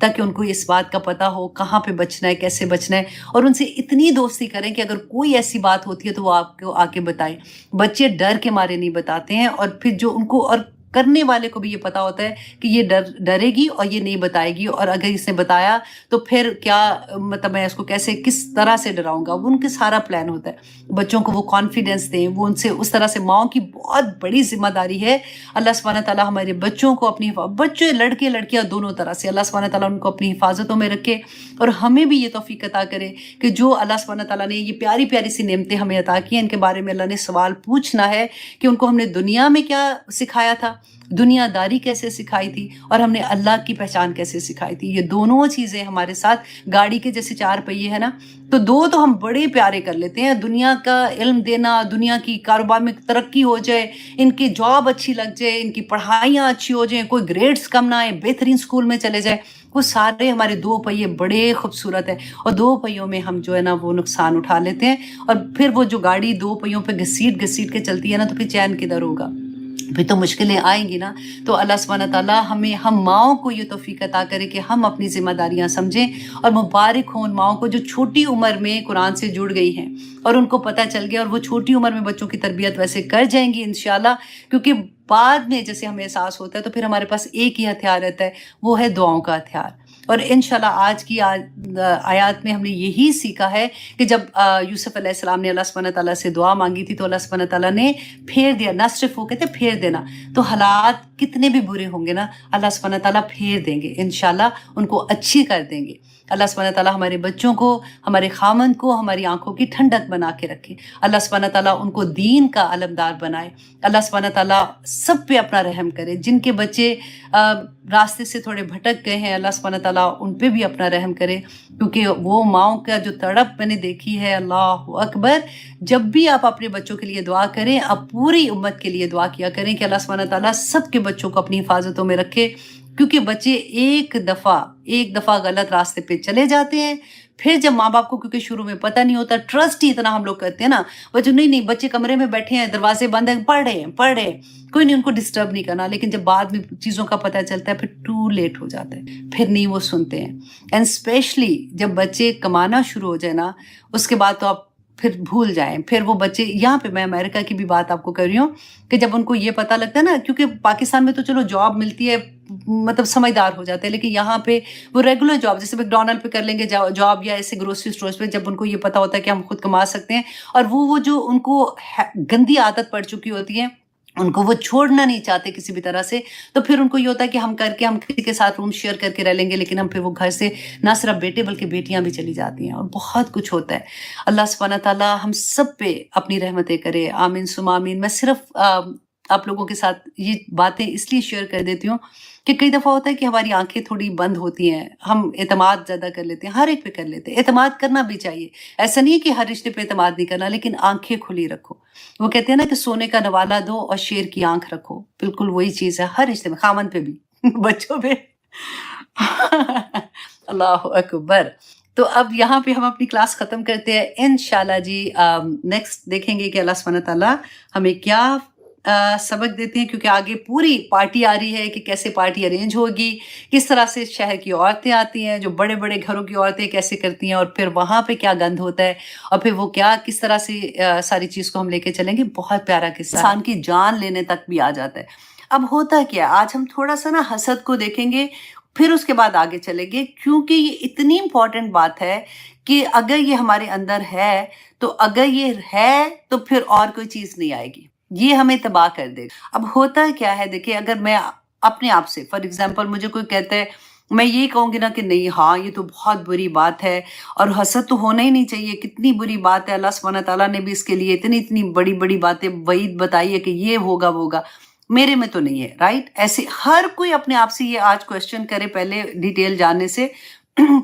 تاکہ ان کو اس بات کا پتہ ہو کہاں پہ بچنا ہے، کیسے بچنا ہے، اور ان سے اتنی دوستی کریں کہ اگر کوئی ایسی بات ہوتی ہے تو وہ آپ کو آ کے بتائیں۔ بچے ڈر کے مارے نہیں بتاتے ہیں، اور پھر جو ان کو، اور کرنے والے کو بھی یہ پتا ہوتا ہے کہ یہ ڈرے گی اور یہ نہیں بتائے گی، اور اگر اس نے بتایا تو پھر کیا، مطلب میں اس کو کیسے کس طرح سے ڈراؤں گا، ان کے سارا پلان ہوتا ہے۔ بچوں کو وہ کانفیڈنس دیں، وہ ان سے اس طرح سے، ماؤں کی بہت بڑی ذمہ داری ہے۔ اللہ سبحانہ تعالیٰ ہمارے بچوں کو اپنی بچے لڑکے لڑکیاں دونوں طرح سے اللہ سبحانہ تعالیٰ ان کو اپنی حفاظتوں میں رکھے، اور ہمیں بھی یہ توفیق عطا کرے کہ جو اللہ سبحانہ تعالیٰ نے یہ پیاری پیاری سی نعمتیں ہمیں عطا کی ہیں، ان کے بارے میں اللہ نے سوال پوچھنا ہے کہ ان کو ہم نے دنیا میں کیا سکھایا تھا، دنیا داری کیسے سکھائی تھی، اور ہم نے اللہ کی پہچان کیسے سکھائی تھی۔ یہ دونوں چیزیں ہمارے ساتھ، گاڑی کے جیسے 4 پہیے ہیں نا، تو 2 تو ہم بڑے پیارے کر لیتے ہیں، دنیا کا علم دینا، دنیا کی کاروبار میں ترقی ہو جائے، ان کی جاب اچھی لگ جائے، ان کی پڑھائیاں اچھی ہو جائیں، کوئی گریڈز کم نہ آئے، بہترین اسکول میں چلے جائیں، وہ سارے ہمارے 2 پہیے بڑے خوبصورت ہیں، اور 2 پہیوں میں ہم جو ہے نا وہ نقصان اٹھا لیتے ہیں، اور پھر وہ جو گاڑی 2 پہیوں پہ گھسیٹ گھسیٹ کے چلتی ہے نا، تو پھر چین کدھر ہوگا، پھر تو مشکلیں آئیں گی نا۔ تو اللہ سبحانہ تعالیٰ ہم ماؤں کو یہ توفیق عطا کرے کہ ہم اپنی ذمہ داریاں سمجھیں، اور مبارک ہوں ان ماؤں کو جو چھوٹی عمر میں قرآن سے جڑ گئی ہیں اور ان کو پتہ چل گیا، اور وہ چھوٹی عمر میں بچوں کی تربیت ویسے کر جائیں گی انشاءاللہ، کیونکہ بعد میں جیسے ہمیں احساس ہوتا ہے تو پھر ہمارے پاس ایک ہی ہتھیار رہتا ہے، وہ ہے دعاؤں کا ہتھیار۔ اور انشاءاللہ آج کی آیات میں ہم نے یہی سیکھا ہے کہ جب یوسف علیہ السلام نے اللہ سبحانہ تعالیٰ سے دعا مانگی تھی تو اللہ سبحانہ تعالیٰ نے پھیر دیا، نہ صرف وہ کہتے پھیر دینا، تو حالات کتنے بھی برے ہوں گے نا، اللہ سبحانہ تعالیٰ پھیر دیں گے انشاءاللہ، ان کو اچھی کر دیں گے۔ اللہ سبحانہ تعالیٰ ہمارے بچوں کو، ہمارے خامند کو ہماری آنکھوں کی ٹھنڈک بنا کے رکھے، اللہ سبحانہ تعالیٰ ان کو دین کا علمدار بنائے، اللہ سبحانہ تعالیٰ سب پہ اپنا رحم کرے، جن کے بچے راستے سے تھوڑے بھٹک گئے ہیں اللہ سبحانہ تعالیٰ ان پہ بھی اپنا رحم کرے، کیونکہ وہ ماؤں کا جو تڑپ میں نے دیکھی ہے، اللہ اکبر۔ جب بھی آپ اپنے بچوں کے لیے دعا کریں، آپ پوری امت کے لیے دعا کیا کریں کہ اللہ سبحانہ تعالیٰ سب کے بچوں کو اپنی حفاظتوں میں رکھے، کیونکہ بچے ایک دفعہ غلط راستے پہ چلے جاتے ہیں، پھر جب ماں باپ کو، کیونکہ شروع میں پتہ نہیں ہوتا، ٹرسٹ ہی اتنا ہم لوگ کرتے ہیں نا، بچے نہیں بچے کمرے میں بیٹھے ہیں، دروازے بند ہیں، پڑھ رہے ہیں، کوئی نہیں ان کو ڈسٹرب نہیں کرنا، لیکن جب بعد میں چیزوں کا پتہ چلتا ہے پھر ٹو لیٹ ہو جاتا ہے، پھر نہیں وہ سنتے ہیں۔ اینڈ اسپیشلی جب بچے کمانا شروع ہو جائے نا، اس کے بعد تو آپ پھر بھول جائیں، پھر وہ بچے، یہاں پہ میں امریکہ کی بھی بات آپ کو کر رہی ہوں کہ جب ان کو یہ پتہ لگتا ہے نا، کیونکہ پاکستان میں تو چلو جاب ملتی ہے، مطلب سمجھدار ہو جاتے ہیں، لیکن یہاں پہ وہ ریگولر جاب، جیسے میکڈونلڈ پہ کر لیں گے جاب، یا ایسے گروسری اسٹورز پہ، جب ان کو یہ پتہ ہوتا ہے کہ ہم خود کما سکتے ہیں، اور وہ جو ان کو گندی عادت پڑ چکی ہوتی ہے، ان کو وہ چھوڑنا نہیں چاہتے کسی بھی طرح سے، تو پھر ان کو یہ ہوتا ہے کہ ہم کسی کے ساتھ روم شیئر کر کے رہ لیں گے، لیکن ہم پھر وہ گھر سے نہ صرف بیٹے بلکہ بیٹیاں بھی چلی جاتی ہیں، اور بہت کچھ ہوتا ہے۔ اللہ سبحانہ تعالیٰ ہم سب پہ اپنی رحمتیں کرے، آمین ثم آمین۔ میں صرف آپ لوگوں کے ساتھ یہ باتیں اس لیے شیئر کر دیتی ہوں کہ کئی دفعہ ہوتا ہے کہ ہماری آنکھیں تھوڑی بند ہوتی ہیں، ہم اعتماد زیادہ کر لیتے ہیں، ہر ایک پہ کر لیتے ہیں، اعتماد کرنا بھی چاہیے، ایسا نہیں ہے کہ ہر رشتے پہ اعتماد نہیں کرنا، لیکن آنکھیں کھلی رکھو۔ وہ کہتے ہیں نا کہ سونے کا نوالا دو اور شیر کی آنکھ رکھو، بالکل وہی چیز ہے ہر رشتے میں، خامن پہ بھی بچوں پہ اللہ اکبر۔ تو اب یہاں پہ ہم اپنی کلاس ختم کرتے ہیں انشاءاللہ جی۔ نیکسٹ دیکھیں گے کہ اللہ سبحانہ تعالیٰ ہمیں کیا سبق دیتے ہیں، کیونکہ آگے پوری پارٹی آ رہی ہے کہ کیسے پارٹی ارینج ہوگی، کس طرح سے شہر کی عورتیں آتی ہیں، جو بڑے بڑے گھروں کی عورتیں کیسے کرتی ہیں، اور پھر وہاں پہ کیا گند ہوتا ہے، اور پھر وہ کیا کس طرح سے ساری چیز کو ہم لے کے چلیں گے۔ بہت پیارا قصہ، انسان کی جان لینے تک بھی آ جاتا ہے۔ اب ہوتا کیا، آج ہم تھوڑا سا نا حسد کو دیکھیں گے، پھر اس کے بعد آگے چلیں گے، کیونکہ یہ اتنی امپورٹنٹ بات ہے کہ اگر یہ ہمارے اندر ہے تو پھر اور کوئی چیز نہیں آئے گی، یہ ہمیں تباہ کر دے گا۔ اب ہوتا کیا ہے، دیکھیں اگر میں اپنے آپ سے فار ایگزامپل مجھے کوئی کہتا ہے، میں یہ کہوں گی نا کہ نہیں ہاں یہ تو بہت بری بات ہے، اور حسد تو ہونا ہی نہیں چاہیے، کتنی بری بات ہے، اللہ سبحانہ تعالیٰ نے بھی اس کے لیے اتنی بڑی بڑی باتیں وعید بتائی ہے کہ یہ ہوگا وہ ہوگا، میرے میں تو نہیں ہے، رائٹ؟ ایسے ہر کوئی اپنے آپ سے یہ آج کویسچن کرے پہلے ڈیٹیل جاننے سے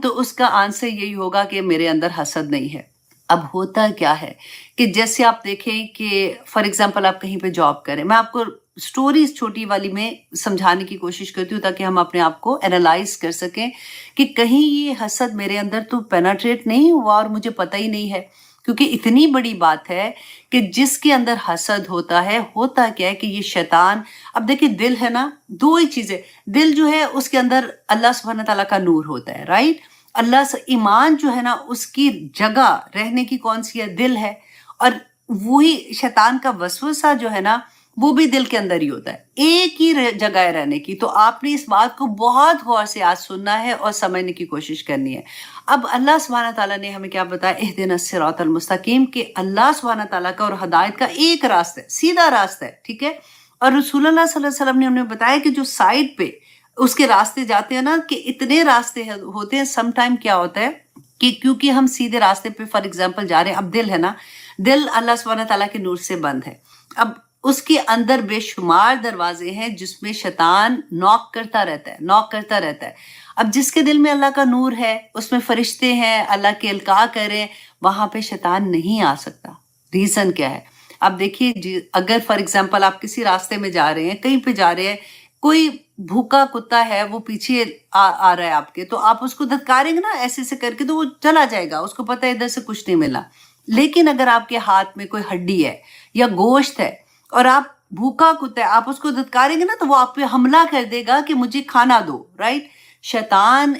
تو اس کا آنسر یہی ہوگا کہ میرے اندر حسد نہیں ہے۔ اب ہوتا کیا ہے کہ جیسے آپ دیکھیں کہ فار ایگزامپل آپ کہیں پہ جاب کریں، میں آپ کو سٹوریز چھوٹی والی میں سمجھانے کی کوشش کرتی ہوں تاکہ ہم اپنے آپ کو انالائز کر سکیں کہ کہیں یہ حسد میرے اندر تو پینیٹریٹ نہیں ہوا اور مجھے پتہ ہی نہیں ہے۔ کیونکہ اتنی بڑی بات ہے کہ جس کے اندر حسد ہوتا ہے، ہوتا کیا ہے کہ یہ شیطان، اب دیکھیں دل ہے نا، دو ہی چیزیں، دل جو ہے اس کے اندر اللہ سبحانہ تعالیٰ کا نور ہوتا ہے، رائٹ؟ اللہ سے ایمان جو ہے نا اس کی جگہ رہنے کی کون سی ہے؟ دل ہے، اور وہی شیطان کا وسوسہ جو ہے نا وہ بھی دل کے اندر ہی ہوتا ہے، ایک ہی جگہ رہنے کی۔ تو آپ نے اس بات کو بہت غور سے آج سننا ہے اور سمجھنے کی کوشش کرنی ہے۔ اب اللہ سبحانہ تعالیٰ نے ہمیں کیا بتایا؟ اہدنا الصراط المستقیم، کہ اللہ سبحانہ تعالیٰ کا اور ہدایت کا ایک راستہ ہے، سیدھا راستہ ہے، ٹھیک ہے؟ اور رسول اللہ صلی اللہ علیہ وسلم نے ہمیں بتایا کہ جو سائڈ پہ اس کے راستے جاتے ہیں نا، کہ اتنے راستے ہوتے ہیں، سم ٹائم کیا ہوتا ہے کہ کیونکہ ہم سیدھے راستے پہ فار ایگزامپل جا رہے ہیں، اب دل ہے نا، دل اللہ سبحانہ تعالیٰ کے نور سے بند ہے، اب اس کے اندر بے شمار دروازے ہیں جس میں شیطان نوک کرتا رہتا ہے۔ اب جس کے دل میں اللہ کا نور ہے، اس میں فرشتے ہیں، اللہ کے القاء کریں، وہاں پہ شیطان نہیں آ سکتا۔ ریزن کیا ہے؟ اب دیکھیے اگر فار ایگزامپل آپ کسی راستے میں جا رہے ہیں، کہیں پہ جا رہے ہیں، کوئی بھوکا کتا ہے وہ پیچھے آ رہا ہے آپ کے، تو آپ اس کو دھتکاریں گے نا ایسے کر کے، تو وہ چلا جائے گا، اس کو پتہ ہے ادھر سے کچھ نہیں ملا۔ لیکن اگر آپ کے ہاتھ میں کوئی ہڈی ہے یا گوشت ہے اور آپ بھوکا کتا ہے، آپ اس کو دھتکاریں گے نا تو وہ آپ پہ حملہ کر دے گا کہ مجھے کھانا دو، رائٹ؟ شیطان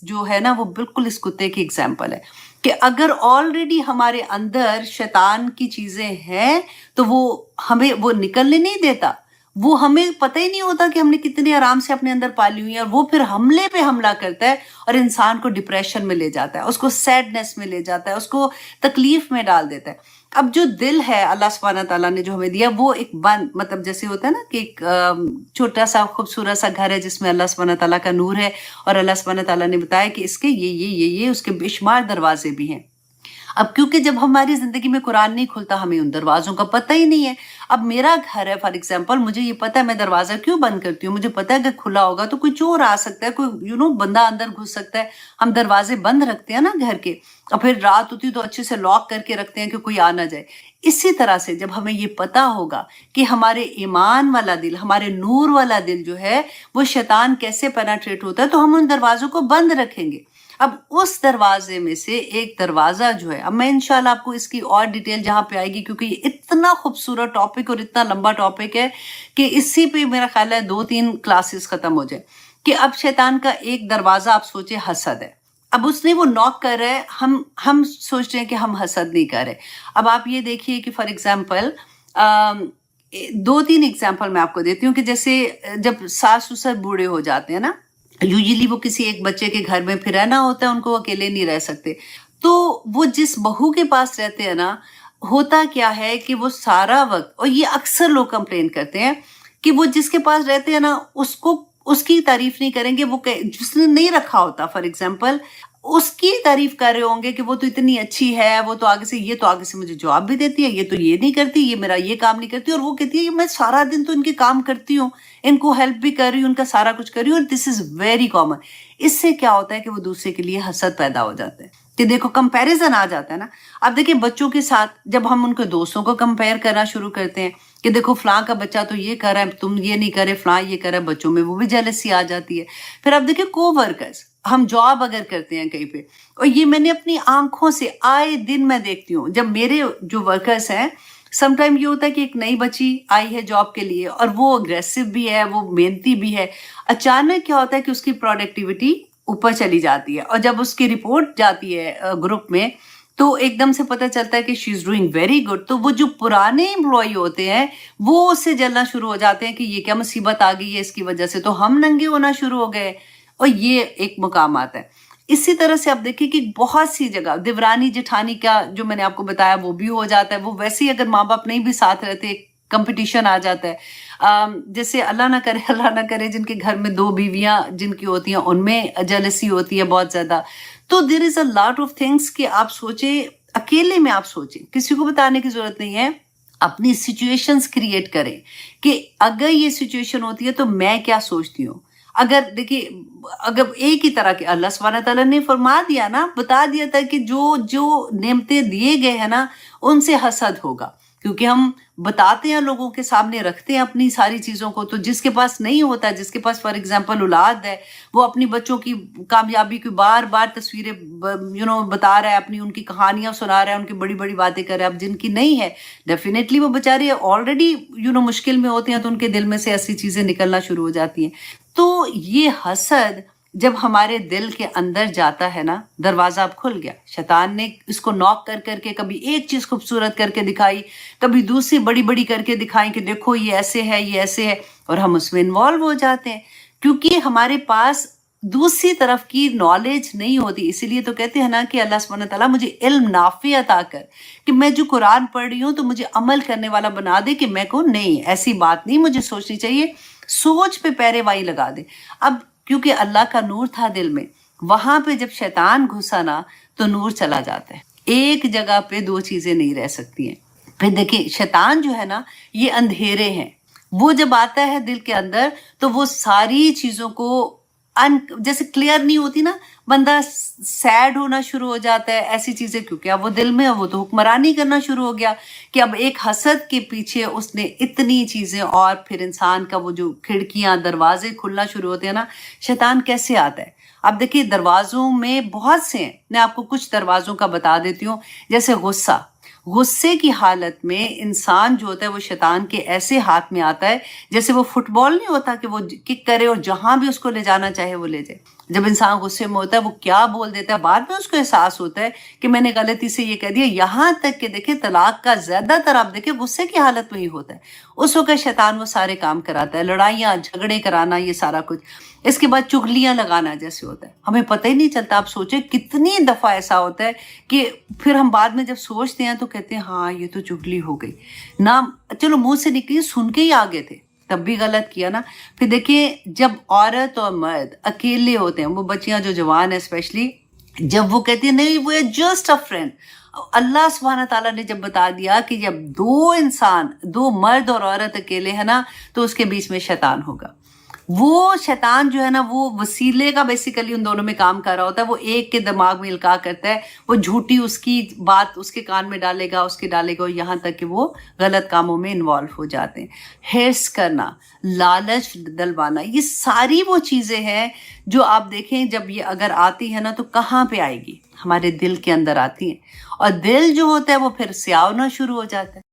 جو ہے نا وہ بالکل اس کتے کی ایگزامپل ہے، کہ اگر آلریڈی ہمارے اندر شیطان کی چیزیں ہیں تو وہ ہمیں وہ نکلنے نہیں دیتا، وہ ہمیں پتہ ہی نہیں ہوتا کہ ہم نے کتنے آرام سے اپنے اندر پالی ہوئی ہیں، اور وہ پھر حملے پہ حملہ کرتا ہے اور انسان کو ڈپریشن میں لے جاتا ہے، اس کو سیڈنس میں لے جاتا ہے، اس کو تکلیف میں ڈال دیتا ہے۔ اب جو دل ہے اللہ سبحانہ تعالیٰ نے جو ہمیں دیا، وہ ایک بند، مطلب جیسے ہوتا ہے نا کہ ایک چھوٹا سا خوبصورت سا گھر ہے جس میں اللہ سبحانہ تعالیٰ کا نور ہے، اور اللہ سبحانہ تعالیٰ نے بتایا کہ اس کے یہ اس کے بے شمار دروازے بھی ہیں۔ اب کیونکہ جب ہماری زندگی میں قرآن نہیں کھلتا، ہمیں ان دروازوں کا پتہ ہی نہیں ہے۔ اب میرا گھر ہے فار ایگزامپل، مجھے یہ پتہ ہے میں دروازہ کیوں بند کرتی ہوں، مجھے پتہ ہے کہ کھلا ہوگا تو کوئی چور آ سکتا ہے، کوئی بندہ اندر گھس سکتا ہے، ہم دروازے بند رکھتے ہیں نا گھر کے، اور پھر رات ہوتی تو اچھے سے لاک کر کے رکھتے ہیں کہ کوئی آ نہ جائے۔ اسی طرح سے جب ہمیں یہ پتہ ہوگا کہ ہمارے ایمان والا دل، ہمارے نور والا دل جو ہے وہ شیطان کیسے پینیٹریٹ ہوتا ہے، تو ہم ان دروازوں کو بند رکھیں گے۔ اب اس دروازے میں سے ایک دروازہ جو ہے، اب میں انشاءاللہ آپ کو اس کی اور ڈیٹیل جہاں پہ آئے گی، کیونکہ یہ اتنا خوبصورت ٹاپک اور اتنا لمبا ٹاپک ہے کہ اسی پہ میرا خیال ہے 2-3 کلاسز ختم ہو جائے، کہ اب شیطان کا ایک دروازہ آپ سوچے حسد ہے۔ اب اس نے وہ نوک کر رہے، ہم سوچ رہے ہیں کہ ہم حسد نہیں کر رہے۔ اب آپ یہ دیکھیے کہ فار ایگزامپل 2-3 ایگزامپل میں آپ کو دیتی ہوں، کہ جیسے جب ساس سسر بوڑھے ہو جاتے ہیں نا، یوزلی وہ کسی ایک بچے کے گھر میں پھر رہنا ہوتا ہے، ان کو اکیلے نہیں رہ سکتے، تو وہ جس بہو کے پاس رہتے ہیں نا، ہوتا کیا ہے کہ وہ سارا وقت، اور یہ اکثر لوگ کمپلین کرتے ہیں کہ وہ جس کے پاس رہتے ہیں نا اس کی تعریف نہیں کریں گے، وہ جس نے نہیں رکھا ہوتا فار ایگزامپل اس کی تعریف کر رہے ہوں گے کہ وہ تو اتنی اچھی ہے، وہ تو آگے سے مجھے جواب بھی دیتی ہے، یہ تو یہ نہیں کرتی، یہ میرا یہ کام نہیں کرتی، اور وہ کہتی ہے میں سارا دن تو ان کے کام کرتی ہوں، ان کو ہیلپ بھی کر رہی ہوں، ان کا سارا کچھ کر رہی ہوں، اور دس از ویری کامن۔ اس سے کیا ہوتا ہے کہ وہ دوسرے کے لیے حسد پیدا ہو جاتا ہے، کہ دیکھو کمپیریزن آ جاتا ہے نا۔ اب دیکھیں بچوں کے ساتھ جب ہم ان کے دوستوں کو کمپیئر کرنا شروع کرتے ہیں کہ دیکھو فلاں کا بچہ تو یہ کر رہا ہے، تم یہ نہیں کرے، فلاں یہ کر رہا ہے، بچوں میں وہ بھی جیلسی آ جاتی ہے۔ پھر اب دیکھیں کو ورکرز، ہم جاب اگر کرتے ہیں کہیں پہ، اور یہ میں نے اپنی آنکھوں سے آئے دن میں دیکھتی ہوں، جب میرے جو ورکرز ہیں، سم ٹائم یہ ہوتا ہے کہ ایک نئی بچی آئی ہے جاب کے لیے، اور وہ اگریسو بھی ہے، وہ محنتی بھی ہے، اچانک کیا ہوتا ہے کہ اس کی پروڈکٹیوٹی اوپر چلی جاتی ہے، اور جب اس کی رپورٹ جاتی ہے گروپ میں تو ایک دم سے پتہ چلتا ہے کہ شی از ڈوئنگ ویری گڈ، تو وہ جو پرانے امپلائی ہوتے ہیں وہ اس سے جلنا شروع ہو جاتے ہیں کہ یہ کیا مصیبت آ گئی ہے اس کی وجہ سے، تو ہم ننگے ہونا شروع ہو گئے، اور یہ ایک مقام آتا ہے۔ اسی طرح سے آپ دیکھیں کہ بہت سی جگہ دیورانی جٹھانی کا جو میں نے آپ کو بتایا وہ بھی ہو جاتا ہے، وہ ویسے ہی اگر ماں باپ نہیں بھی ساتھ رہتے کمپٹیشن آ جاتا ہے۔ جیسے اللہ نہ کرے جن کے گھر میں 2 بیویاں جن کی ہوتی ہیں ان میں جیلسی ہوتی ہے بہت زیادہ، تو دیر از اے لاٹ آف تھنگس کہ آپ سوچیں، اکیلے میں آپ سوچیں، کسی کو بتانے کی ضرورت نہیں ہے، اپنی سچویشنز کریٹ کریں کہ اگر یہ سچویشن ہوتی ہے تو میں کیا سوچتی ہوں۔ اگر دیکھیے اگر ایک ہی طرح کے اللہ سبحانہ تعالیٰ نے فرما دیا نا، بتا دیا تھا کہ جو نعمتیں دیے گئے ہیں نا ان سے حسد ہوگا، کیونکہ ہم بتاتے ہیں لوگوں کے سامنے رکھتے ہیں اپنی ساری چیزوں کو. تو جس کے پاس نہیں ہوتا, جس کے پاس فار ایگزامپل اولاد ہے, وہ اپنی بچوں کی کامیابی کی بار بار تصویریں بتا رہا ہے, اپنی ان کی کہانیاں سنا رہا ہے, ان کی بڑی بڑی باتیں کر رہا ہے. اب جن کی نہیں ہے ڈیفینیٹلی وہ بیچارے آلریڈی مشکل میں ہوتے ہیں, تو ان کے دل میں سے ایسی چیزیں نکلنا شروع ہو جاتی ہیں. تو یہ حسد جب ہمارے دل کے اندر جاتا ہے نا, دروازہ اب کھل گیا. شیطان نے اس کو نوک کر کر کے کبھی ایک چیز خوبصورت کر کے دکھائی, کبھی دوسری بڑی بڑی کر کے دکھائی کہ دیکھو یہ ایسے ہے, یہ ایسے ہے, اور ہم اس میں انوالو ہو جاتے ہیں کیونکہ ہمارے پاس دوسری طرف کی نالج نہیں ہوتی. اسی لیے تو کہتے ہیں نا کہ اللہ سبحانہ تعالیٰ مجھے علم نافع عطا کر, کہ میں جو قرآن پڑھ رہی ہوں تو مجھے عمل کرنے والا بنا دے, کہ میں کو نہیں ایسی بات نہیں مجھے سوچنی چاہیے, سوچ پہ پیرے وائی لگا دے. اب کیونکہ اللہ کا نور تھا دل میں, وہاں پہ جب شیطان گھسا نا تو نور چلا جاتا ہے. ایک جگہ پہ دو چیزیں نہیں رہ سکتی ہیں. پھر دیکھیں شیطان جو ہے نا یہ اندھیرے ہیں, وہ جب آتا ہے دل کے اندر تو وہ ساری چیزوں کو جیسے کلیئر نہیں ہوتی نا, بندہ سیڈ ہونا شروع ہو جاتا ہے, ایسی چیزیں, کیونکہ اب وہ دل میں وہ تو حکمرانی کرنا شروع ہو گیا کہ اب ایک حسد کے پیچھے اس نے اتنی چیزیں. اور پھر انسان کا وہ جو کھڑکیاں دروازے کھلنا شروع ہوتے ہیں نا, شیطان کیسے آتا ہے. اب دیکھیے دروازوں میں بہت سے ہیں, میں آپ کو کچھ دروازوں کا بتا دیتی ہوں. جیسے غصے کی حالت میں انسان جو ہوتا ہے وہ شیطان کے ایسے ہاتھ میں آتا ہے جیسے وہ فٹ بال نہیں ہوتا کہ وہ کک کرے اور جہاں بھی اس کو لے جانا چاہے وہ لے جائے. جب انسان غصے میں ہوتا ہے وہ کیا بول دیتا ہے, بعد میں اس کو احساس ہوتا ہے کہ میں نے غلطی سے یہ کہہ دیا. یہاں تک کہ دیکھیں طلاق کا زیادہ تر آپ دیکھیں غصے کی حالت میں ہی ہوتا ہے. اس وقت شیطان وہ سارے کام کراتا ہے, لڑائیاں جھگڑے کرانا, یہ سارا کچھ. اس کے بعد چغلیاں لگانا جیسے ہوتا ہے, ہمیں پتہ ہی نہیں چلتا. آپ سوچیں کتنی دفعہ ایسا ہوتا ہے کہ پھر ہم بعد میں جب سوچتے ہیں تو کہتے ہیں ہاں یہ تو چغلی ہو گئی نا, چلو منہ سے نکلی, سن کے ہی آگے تھے تب بھی غلط کیا نا. پھر دیکھیں جب عورت اور مرد اکیلے ہوتے ہیں, وہ بچیاں جو جوان ہیں اسپیشلی, جب وہ کہتی ہیں نہیں وہ جسٹ اے فرینڈ, اللہ سبحانہ تعالیٰ نے جب بتا دیا کہ جب دو مرد اور عورت اکیلے ہیں نا تو اس کے بیچ میں شیطان ہوگا. وہ شیطان جو ہے نا وہ وسیلے کا بیسیکلی ان دونوں میں کام کر رہا ہوتا ہے. وہ ایک کے دماغ میں القاء کرتا ہے, وہ جھوٹی اس کی بات اس کے کان میں ڈالے گا, اس کے ڈالے گا, یہاں تک کہ وہ غلط کاموں میں انوالو ہو جاتے ہیں. حرص کرنا, لالچ دلوانا, یہ ساری وہ چیزیں ہیں جو آپ دیکھیں جب یہ اگر آتی ہے نا تو کہاں پہ آئے گی, ہمارے دل کے اندر آتی ہیں. اور دل جو ہوتا ہے وہ پھر سیاہ ہونا شروع ہو جاتا ہے.